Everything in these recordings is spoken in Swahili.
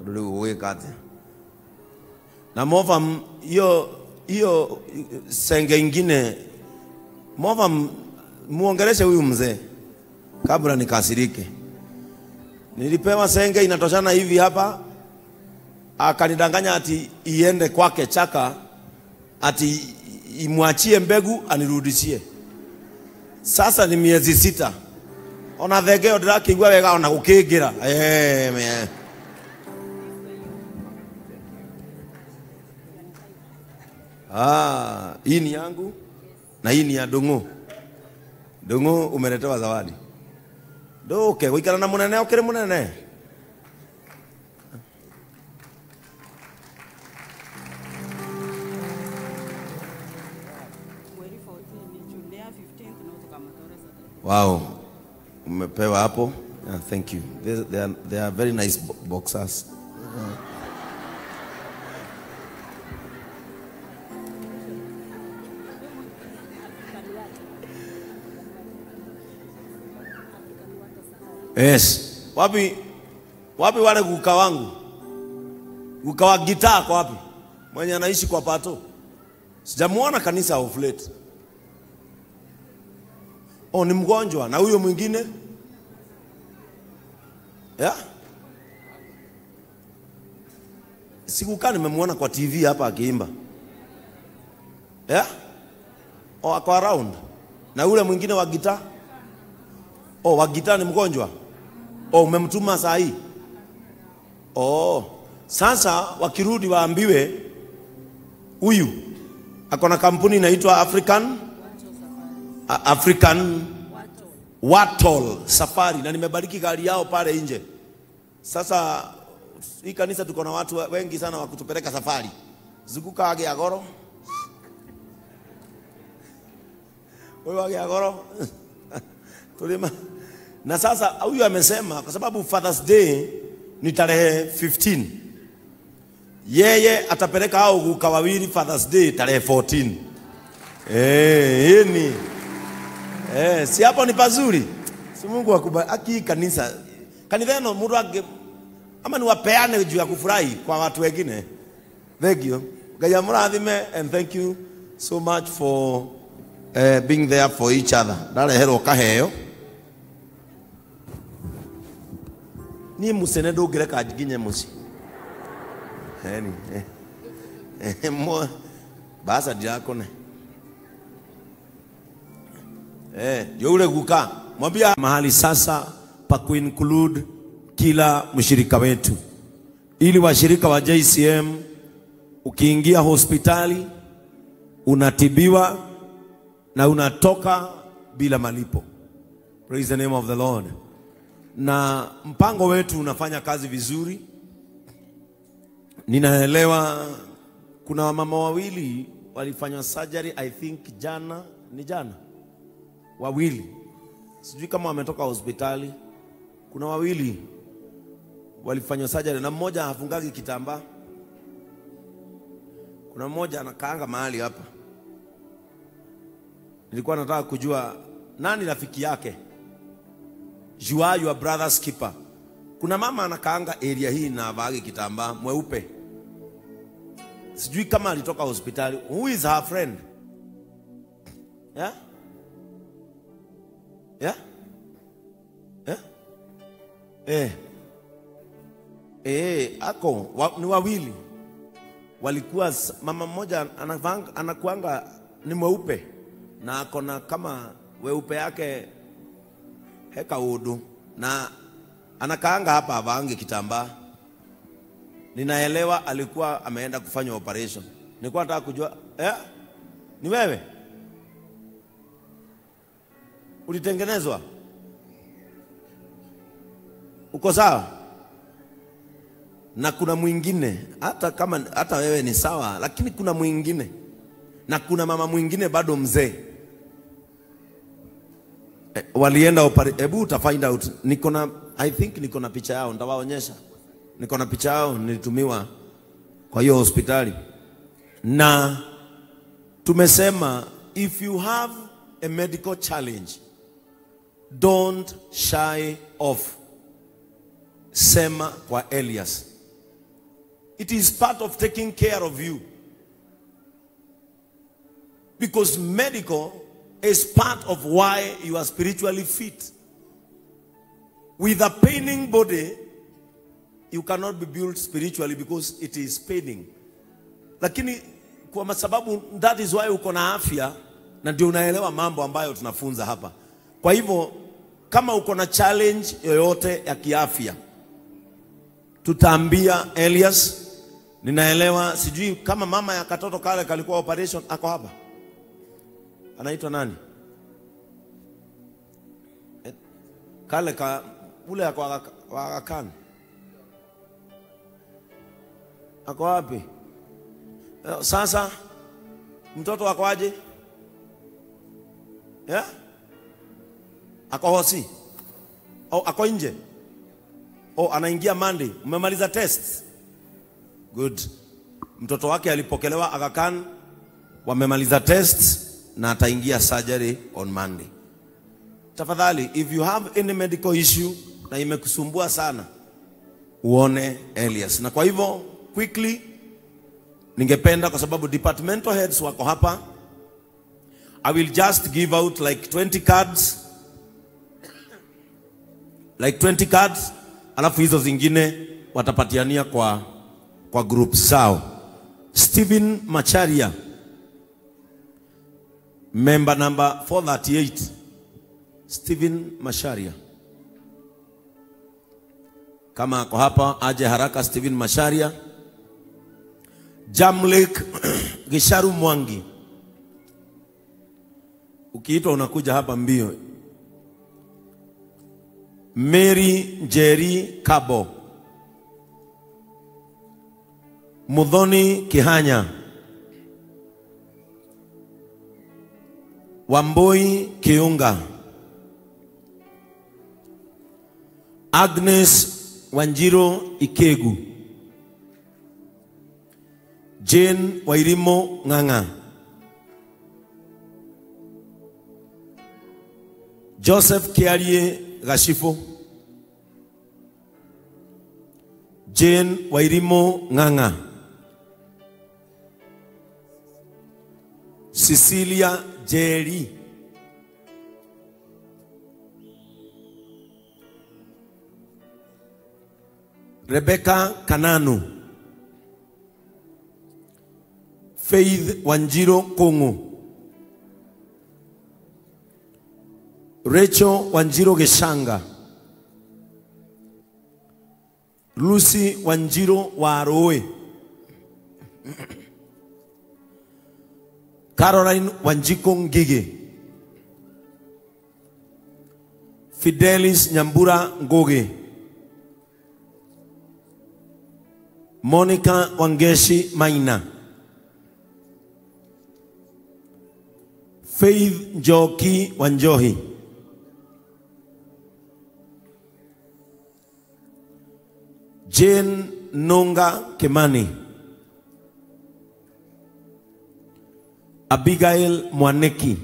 Rudi kati. Na mova hiyo senge ingine mova muongeleshe huyu mzee kabla nikasirike. Nilipewa senge inatoshana hivi hapa, akanidanganya ati iende kwake Chaka, ati imwachie mbegu anirudishie. Sasa ni miezi 6. Ona thegeo ndirakigwa wega ona gukingira. Man. Hii ni yangu na hii ni ya Dungu. Dungu umeletewa zawadi. Ndoke guikara na munene ukiri munene. Wow. Umepewa hapo. Thank you. They are very nice boxers. Yes. Wapi wale guka wangu? Guka wa gitaa kwa wapi? Mwenye anaishi kwa Pato. Sijamuona kanisa of late. Oh, ni mgonjwa. Na huyo mwingine? Yeah? Sikukaa nimemuona kwa TV hapa akiimba. Yeah? Oh, ako around. Na yule mwingine wa gitaa? Oh, wa gitaa ni mgonjwa. Oh, umemtuma saa hii. Oh, sasa wakirudi waambiwe huyu akona kampuni inaitwa African Watol Safari, na nimebariki gari yao pale nje. Sasa hii kanisa tuko na watu wengi sana wa kutupeleka safari. Zunguka wage agoro. Wewe wage agoro. Tulima. Na sasa huyu amesema kwa sababu Father's Day ni tarehe 15. Yeye atapeleka hao guka wawili Father's Day tarehe 14. Yeni. Si hapo ni pazuri. Si Mungu akubariki kanisa. Kanithano mundu ama ni wapeane juu ya kufurahi kwa watu wengine. Thank you. Gaya murathime and thank you so much for being there for each other. Dale hero kaheo. Ni musene ndungire kanginye muci. Mo basa diakone. Yule guka mwambia mahali sasa pa kuinclude kila mshirika wetu, ili washirika wa JCM ukiingia hospitali unatibiwa na unatoka bila malipo. Praise the name of the Lord. Na mpango wetu unafanya kazi vizuri. Ninaelewa kuna wamama wawili walifanywa surgery, I think jana wawili. Sijui kama wametoka hospitali. Kuna wawili walifanywa surgery na mmoja hafungagi kitambaa. Kuna mmoja anakaanga mahali hapa. Nilikuwa nataka kujua nani rafiki yake. You are your brother's keeper. Kuna mama anakaanga area hii na havagi kitambaa mweupe. Sijui kama alitoka hospitali. Who is her friend? Yeah? Yeah? Yeah? Ako ni wawili. Walikuwa mama mmoja anakuanga ni mweupe na akona kama weupe yake heka udu na anakaanga hapa avange kitambaa. Ninaelewa alikuwa ameenda kufanya operation. Nilikuwa nataka kujua ni wewe? Ulitengenezwa? Uko sawa? Na kuna mwingine hata wewe ni sawa, lakini kuna mwingine. Na kuna mama mwingine bado mzee. Walienda hebu uta find out. I think niko na picha yao, nitawaonyesha. Niko na picha yao nilitumiwa kwa hiyo hospitali. Na tumesema if you have a medical challenge, don't shy off. Sema kwa Elias. It is part of taking care of you. Because medical is part of why you are spiritually fit. With a paining body, you cannot be built spiritually because it is paining. Lakini kwa sababu that is why uko na afya na ndio unaelewa mambo ambayo tunafunza hapa. Kwa hivyo kama uko na challenge yoyote ya kiafya, tutaambia Elias. Ninaelewa, sijui kama mama ya katoto kale kalikuwa operation ako hapa. Anaitwa nani? Kale ka ule kwa kan. Ako wapi? Sasa mtoto wako aje? Yeah? Ako hosi? Au ako nje? Oh, anaingia Monday. Umemaliza test? Good. Mtoto wake alipokelewa Aga Khan, wamemaliza test na ataingia surgery on Monday. Tafadhali, if you have any medical issue na imekusumbua sana, uone Elias. Na kwa hivyo quickly ningependa, kwa sababu departmental heads wako hapa, I will just give out like 20 cards. Like 20 cards, alafu hizo zingine watapatiania kwa group sao. Stephen Macharia, member number 438. Stephen Macharia, kama ako hapa aje haraka. Stephen Macharia. Jamlek Gisharu Mwangi, ukiitwa unakuja hapa mbio. Mary Jerry Kabo, Mudhoni Kihanya, Wamboi Kiunga, Agnes Wanjiro Ikegu, Jane Wairimo Nganga, Joseph Kiarie Gashifo, Jane Wairimo Nganga, Cecilia Jerry, Rebecca Kananu, Faith Wanjiro Kongo, Rachel Wanjiro Geshanga, Lucy Wanjiro Waroe, Caroline Wanjiko Ngige, Fidelis Nyambura Ngoge, Monica Wangeshi Maina, Faith Njoki Wanjohi, Jane Nonga Kemani, Abigail Mwaneki,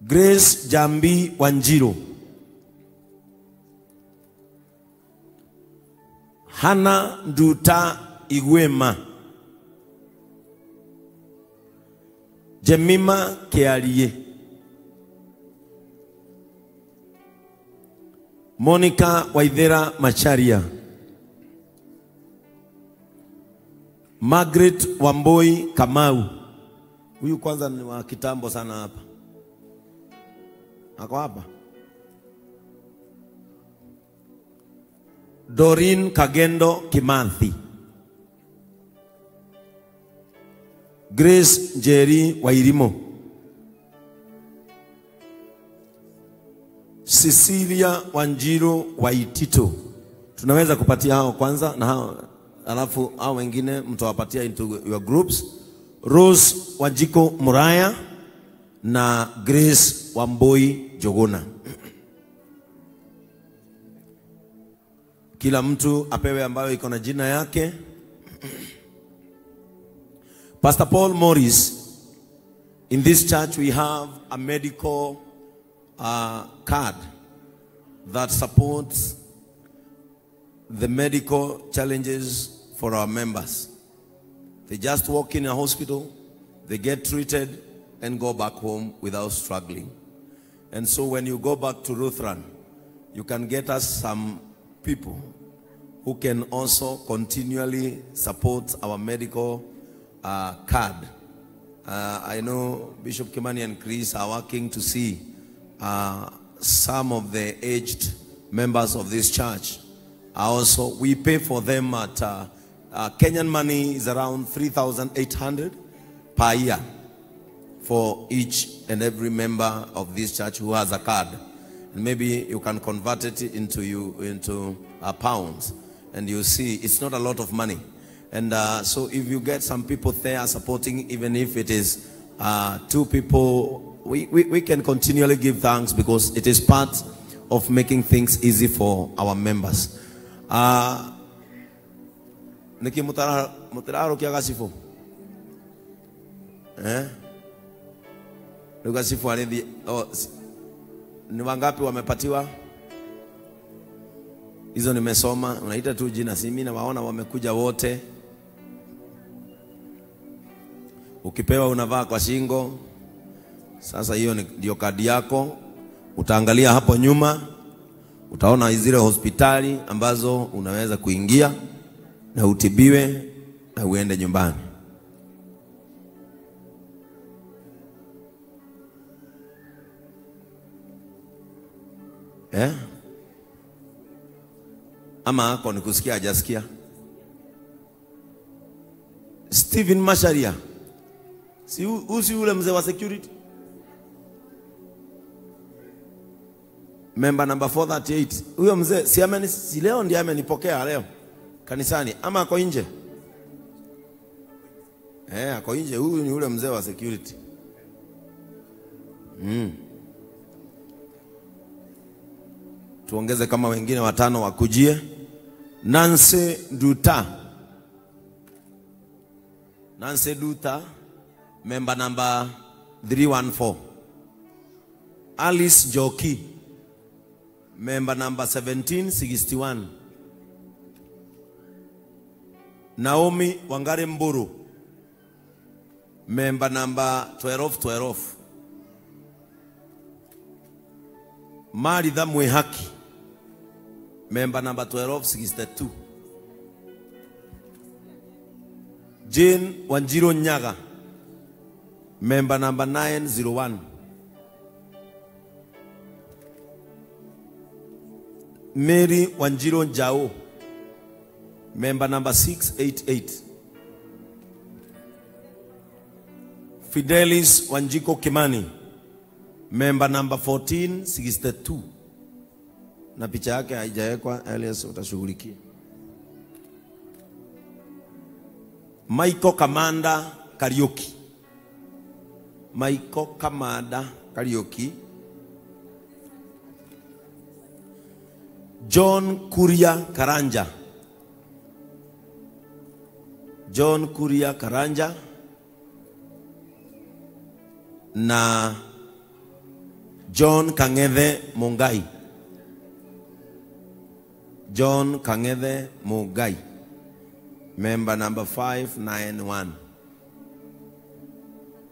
Grace Jambi Wanjiro, Hana Nduta Igwema, Jemima Kiarie, Monica Waithera Macharia, Margaret Wamboi Kamau. Huyu kwanza ni wa kitambo sana hapa. Ako hapa. Doreen Kagendo Kimanthi, Grace Jerry Wairimo, Cecilia Wanjiro Waitito. Tunaweza kupatia hao kwanza na hao, alafu hao wengine mtawapatia into your groups. Rose Wanjiko Muraya na Grace Wamboi Jogona. Kila mtu apewe ambayo iko na jina yake. Pastor Paul Morris, in this church we have a medical card that supports the medical challenges for our members. They just walk in a hospital, they get treated and go back home without struggling. And so when you go back to Lutheran, you can get us some people who can also continually support our medical card. I know Bishop Kimani and Chris are working to see some of the aged members of this church. Also, we pay for them at Kenyan money is around 3,800 per year for each and every member of this church who has a card. And maybe you can convert it into pounds, and you see it's not a lot of money. And so if you get some people there supporting, even if it is 2 people, we can continually give thanks, because it is part of making things easy for our members. Niki mutararo kia gasifu. Gasifu alithi. Ni wangapi wamepatiwa? Hizo nimesoma, unaita tu jina, si mimi na waona wamekuja wote. Ukipewa unavaa kwa shingo. Sasa hiyo ndio kadi yako. Utaangalia hapo nyuma, utaona zile hospitali ambazo unaweza kuingia na utibiwe na uende nyumbani. Ama hako ni kusikia hajasikia. Stephen Masharia, si ule mzee wa security? Member number 438. Huyo mzee si leo ndiye amenipokea leo kanisani, ama ako nje? Ako nje. Huyu ni ule mzee wa security. Tuongeze kama wengine 5 wakujie. Nancy Duta, member number 314. Alice Joki, member number 1761. Naomi Wangare Mburu, member number 1212. Maritha Mwehaki, member number 1262. Jane Wanjiro Nyaga, member number 901. Mary Wanjiro Njao, member number 688. Fidelis Wanjiko Kimani, member number 1462. Na picha yake haijawekwa, Elias utashughulikia. Michael Kamanda Kariuki, Michael Kamanda Kariuki. John Kuria Karanja, John Kuria Karanja. Na John Kang'ethe Mungai, John Kang'ethe Mungai, member number 591.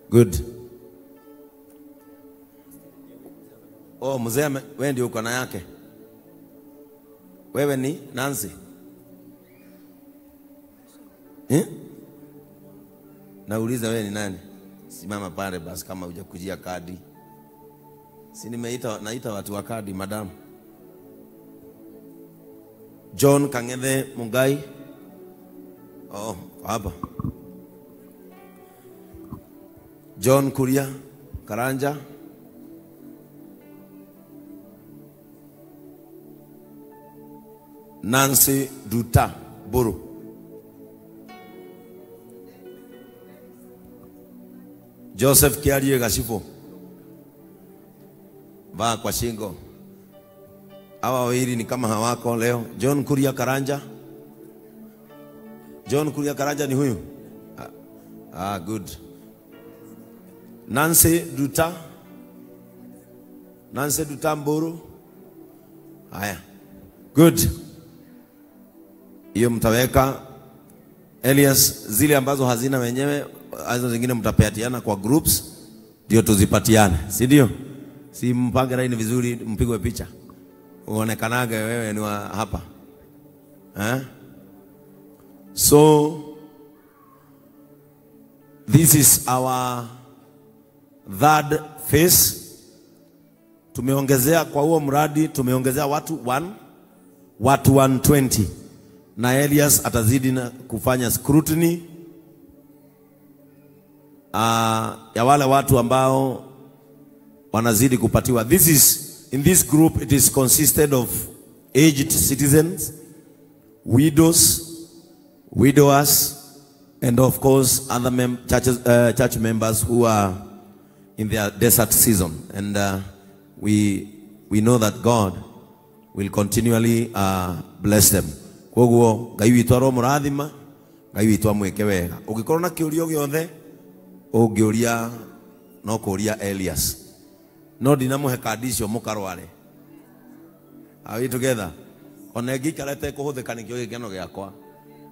Good. Oh, mzee wewe ndio uko na yake. Wewe ni Nancy? Nauliza wewe ni nani? Simama pale basi kama hujakujia kadi. Si naita watu wa kadi, madam. John Kang'ethe Mungai. Oh, hapa. John Kuria Karanja. Nancy Duta Buru. Joseph Kiarie Gashifo, vaa kwa shingo. Hawa wawili ni kama hawako leo. John Kuria Karanja. John Kuria Karanja ni huyu? Good. Nancy Duta. Nancy Duta Mburu. Haya. Good. hiyo mtaweka. Elias, zile ambazo hazina wenyewe, hizo zingine mtapeatiana kwa groups ndio tuzipatiane, si ndio? Si mpange line vizuri, mpigwe picha uonekanage wewe ni wa hapa. So this is our third phase. Tumeongezea kwa huo mradi, tumeongezea watu 120, na Elias atazidi na kufanya scrutiny ya wale watu ambao wanazidi kupatiwa. In this group it is consisted of aged citizens, widows, widowers, and of course other church members who are in their desert season. And we know that God will continually bless them. Koguo Ngai witu aro murathima, Ngai witu amweke wega. Ugikorwo na kiurio giothe ungiuria no kuria Elias. No dinamuhe kadi icio mukarware. Are we together? Ona ngikarete kuhuthika nikio gikeno giakwa.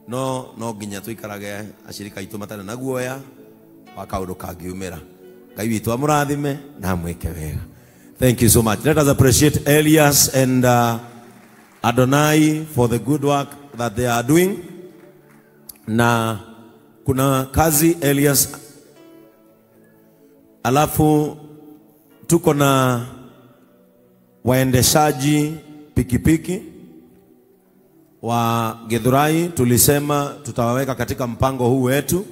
No nginya tuikarage ashirika itu matane na guoya wa kaundu kangiumira. Ngai witu amurathime na amweke wega. Thank you so much. Let us appreciate Elias and Adonai for the good work that they are doing. Na kuna kazi Elias, alafu tuko na waendeshaji pikipiki wa Githurai. Tulisema tutawaweka katika mpango huu wetu,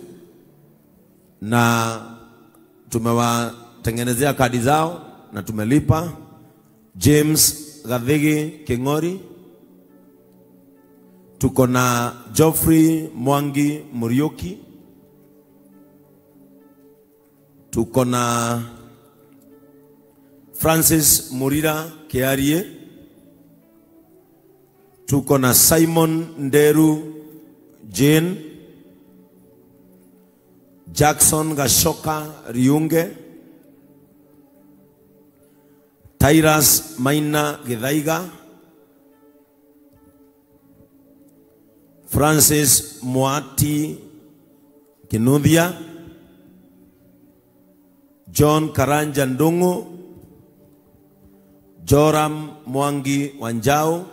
na tumewatengenezea kadi zao na tumelipa. James Gathigi Kingori, tuko na Geoffrey Mwangi Muriuki, tuko na Francis Murira Kiarie, tuko na Simon Nderu Jane, Jackson Gashoka Riunge, Tyrus Maina Githaiga, Francis Mwati Kinuthia, John Karanja Ndungu, Joram Mwangi Wanjao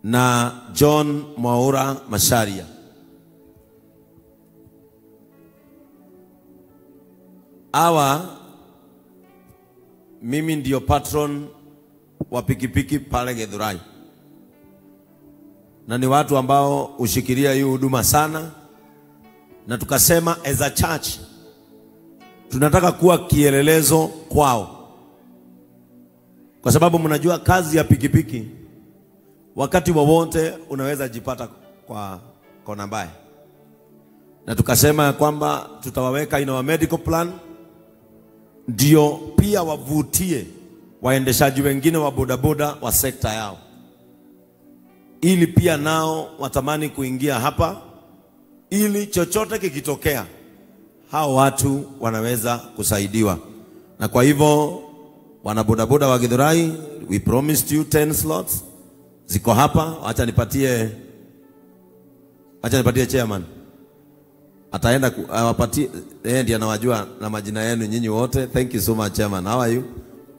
na John Mwaura Masharia. Hawa mimi ndio patron wa pikipiki pale Githurai, na ni watu ambao ushikilia hii huduma sana, na tukasema as a church tunataka kuwa kielelezo kwao, kwa sababu mnajua kazi ya pikipiki wakati wowote unaweza jipata kwa kona mbaya, na tukasema kwamba tutawaweka in our medical plan ndio pia wavutie waendeshaji wengine wa bodaboda wa sekta yao, ili pia nao watamani kuingia hapa, ili chochote kikitokea hao watu wanaweza kusaidiwa. Na kwa hivyo wana bodaboda wa Githurai, we promised you 10 slots ziko hapa. Acha nipatie chairman, ataenda awapatie, ndiye anawajua na majina yenu nyinyi wote. Thank you so much chairman. How are you?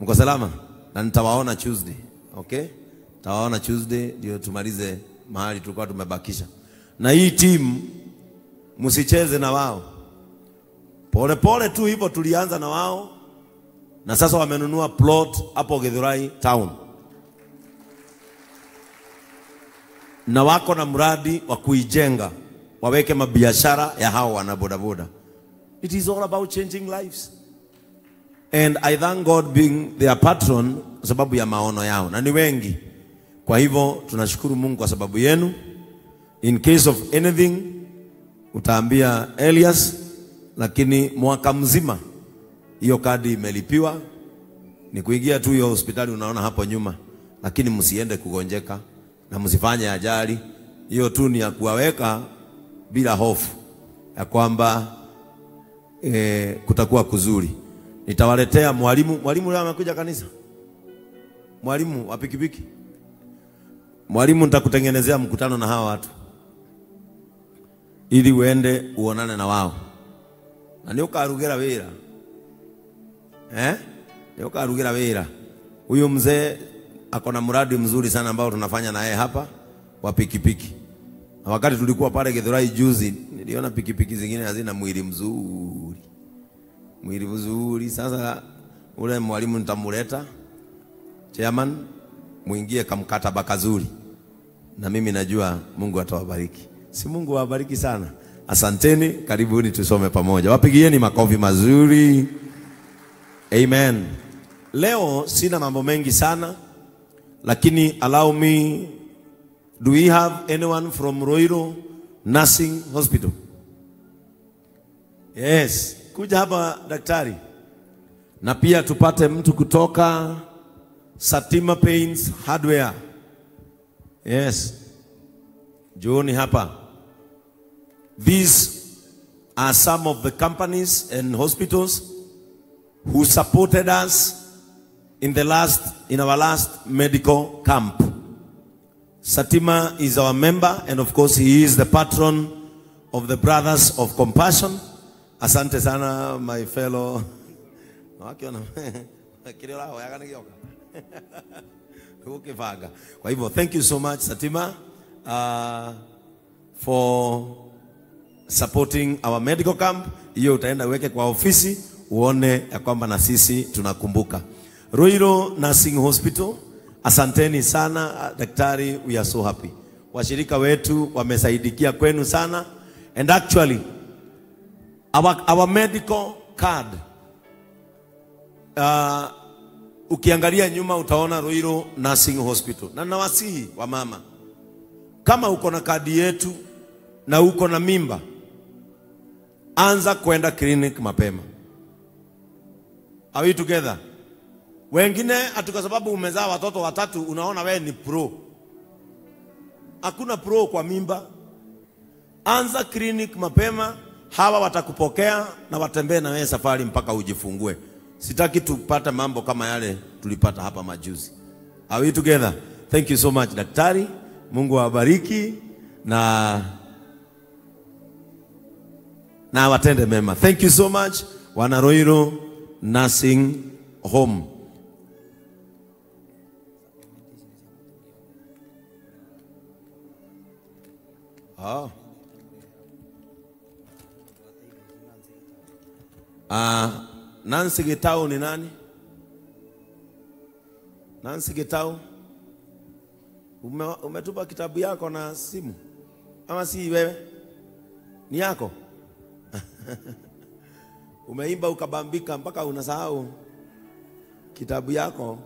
Mko salama? Na nitawaona Tuesday. Okay? Tawaona Tuesday ndio tumalize mahali tulikuwa tumebakisha. Na hii team msicheze na wao. Pole pole tu hivyo tulianza na wao, na sasa wamenunua plot hapo Githurai town, na wako na mradi wa kuijenga waweke mabiashara ya hao wana bodaboda. It is all about changing lives, and I thank God being their patron sababu ya maono yao, na ni wengi. Kwa hivyo tunashukuru Mungu kwa sababu yenu. In case of anything utaambia Elias, lakini mwaka mzima hiyo kadi imelipiwa. Ni kuingia tu hiyo hospitali unaona hapo nyuma, lakini msiende kugonjeka na msifanye ajali. Hiyo tu ni ya kuwaweka bila hofu ya kwamba kutakuwa kuzuri. Nitawaletea mwalimu leo amekuja kanisa, mwalimu wa pikipiki. Mwalimu, nitakutengenezea mkutano na hawa watu ili uende uonane na wao. Na ni ukarugera wira. Ni ukarugera wira. Huyo mzee akona mradi mzuri sana ambao tunafanya na yeye hapa wa pikipiki. Na wakati tulikuwa pale Githurai juzi, niliona pikipiki zingine hazina mwili mzuri. Mwili mzuri. Sasa ule mwalimu nitamuleta chairman, muingie kamkataba kazuri. Na mimi najua Mungu atawabariki. Si Mungu awabariki sana. Asanteni, karibuni tusome pamoja. Wapigieni makofi mazuri. Amen. Leo sina mambo mengi sana, lakini allow me, do we have anyone from Roiro Nursing Hospital? Yes, kuja hapa daktari. Na pia tupate mtu kutoka Satima Paints Hardware. Yes. Jooni hapa. These are some of the companies and hospitals who supported us in our last medical camp. Satima is our member, and of course he is the patron of the Brothers of Compassion. Asante sana my fellow. Kwa hivyo, thank you so much Satima for supporting our medical camp. Hiyo utaenda uweke kwa ofisi uone ya kwamba na sisi tunakumbuka. Roiro Nursing Hospital, asanteni sana daktari, we are so happy. Washirika wetu wamesaidikia kwenu sana, and actually our medical card, ukiangalia nyuma utaona Roiro Nursing Hospital. Na nawasihi wa mama, kama uko na kadi yetu na uko na mimba, anza kwenda clinic mapema. Are we together? Wengine kwa sababu umezaa watoto watatu unaona wewe ni pro. Hakuna pro kwa mimba. Anza clinic mapema, hawa watakupokea na watembee na wewe safari mpaka ujifungue. Sitaki tupata mambo kama yale tulipata hapa majuzi. Are we together? Thank you so much daktari. Mungu awabariki na watende mema. Thank you so much wana Roiro Nursing Home. Nancy Gitau ni nani? Nancy Gitau, umetupa kitabu yako na simu ama si wewe? Ni yako? Umeimba ukabambika mpaka unasahau kitabu yako.